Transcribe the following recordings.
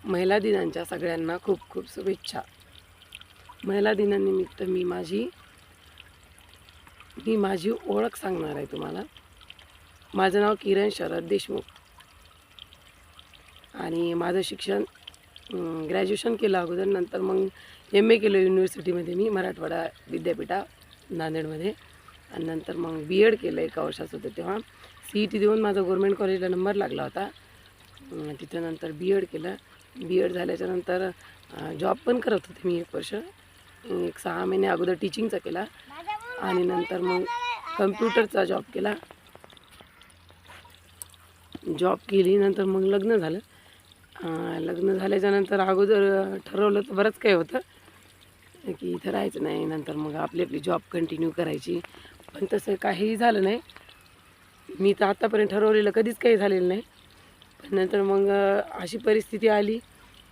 महिला दिनांच्या सगळ्यांना खूप खूप शुभेच्छा. महिला दिनानिमित्त मी माझी ओळख सांगणार आहे तुम्हाला. माझं नाव किरण शरद देशमुख आणि माझं शिक्षण ग्रॅज्युएशन केलं अगोदर, नंतर मग MA केलं युनिव्हर्सिटीमध्ये मी मराठवाडा विद्यापीठा नांदेडमध्ये, आणि नंतर मग BEd केलं 1 वर्षाचं होतं तेव्हा. CET देऊन माझा गव्हर्मेंट कॉलेजला नंबर लागला होता. तिथं नंतर BEd केलं. BEd झाल्याच्यानंतर जॉब पण करत होते मी 1 वर्ष. 6 महिने अगोदर टीचिंगचा केला आणि नंतर मग कम्प्युटरचा जॉब केला. जॉब केली, नंतर मग लग्न झालं. लग्न झाल्याच्यानंतर अगोदर ठरवलं तर बरंच काही होतं की इथं राहायचं नाही, नंतर मग आपली जॉब कंटिन्यू करायची. पण तसं काहीही झालं नाही. मी तर आत्तापर्यंत ठरवलेलं कधीच काही झालेलं नाही. पण नंतर मग अशी परिस्थिती आली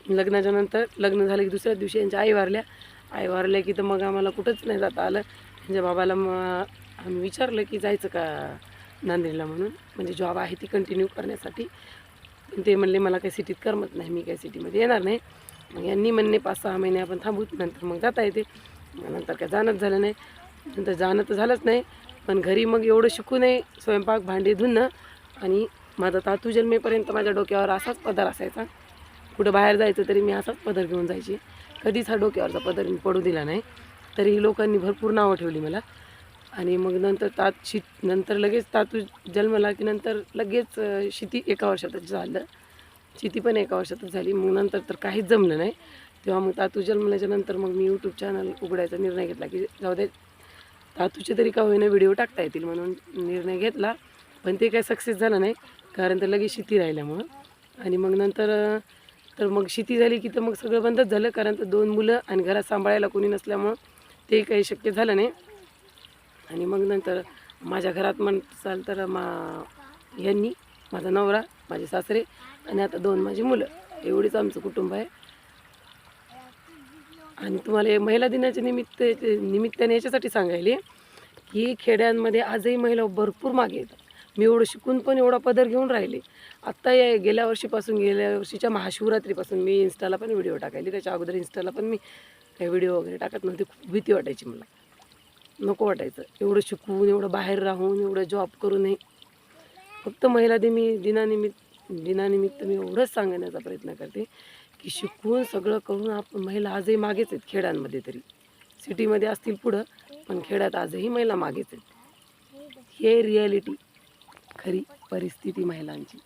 लग्नाच्या नंतर. लग्न झालं की दुसऱ्याच दिवशी यांच्या आई वारल्या की तर मग आम्हाला कुठंच नाही जाता आलं. त्यांच्या बाबाला मग आम्ही विचारलं की जायचं का नांदेडला म्हणून, म्हणजे जॉब आहे ती कंटिन्यू करण्यासाठी. ते म्हणले मला काही सिटीत करमत नाही, मी काही सिटीमध्ये येणार नाही. मग यांनी म्हणणे 5-6 महिने आपण थांबू, नंतर मग जाता येते. नंतर काय जाणंच झालं नाही. नंतर जाणं तर झालंच नाही, पण घरी मग एवढं शिकू नये, स्वयंपाक भांडे धुणं. आणि माझा तातू जन्मेपर्यंत माझ्या डोक्यावर असाच पदर असायचा. कुठं बाहेर जायचं तरी मी असाच पदर घेऊन जायची. कधीच हा डोक्यावरचा पदर मी पडू दिला नाही. तरी लोकांनी भरपूर नावं ठेवली मला. आणि मग नंतर नंतर लगेच तातू जन्मला की नंतर लगेच शिती 1 वर्षातच झालं. शिती पण 1 वर्षातच झाली. मग नंतर तर काहीच जमलं नाही. तेव्हा मग तातू जन्मल्याच्या नंतर मग मी यूट्यूब चॅनल उघडायचा निर्णय घेतला की जाऊ दे, तातूचे तरी का होईना व्हिडिओ टाकता येतील म्हणून निर्णय घेतला. पण ते काही सक्सेस झालं नाही, कारण तर लगेच शिती राहिल्यामुळं. आणि मग नंतर तर मग शिती झाली की तर मग सगळं बंदच झालं, कारण तर 2 मुलं आणि घरात सांभाळायला कोणी नसल्यामुळं ते काही शक्य झालं नाही. आणि मग नंतर माझ्या घरात म्हणसाल तर यांनी, माझा नवरा, माझे सासरे आणि आता 2 माझी मुलं, एवढीच आमचं कुटुंब आहे. आणि तुम्हाला हे महिला दिनाच्या निमित्ताने याच्यासाठी सांगायले की खेड्यांमध्ये आजही महिला भरपूर मागे येतात. मी एवढं शिकून पण एवढा पदर घेऊन राहिले. आत्ता गेल्या वर्षीच्या महाशिवरात्रीपासून मी इन्स्टाला पण व्हिडिओ टाकायले. त्याच्या अगोदर इन्स्टाला पण मी काही व्हिडिओ वगैरे टाकत नव्हते. खूप भीती वाटायची मला, नको वाटायचं एवढं शिकून, एवढं बाहेर राहून, एवढं जॉब करूनही. फक्त महिला दिनानिमित्त मी एवढंच सांगण्याचा प्रयत्न करते की शिकून सगळं करून आपण महिला आजही मागेच आहेत खेड्यांमध्ये. तरी सिटीमध्ये असतील पुढं, पण खेड्यात आजही महिला मागेच आहेत. हे रिॲलिटी, खरी परिस्थिती महिलांची.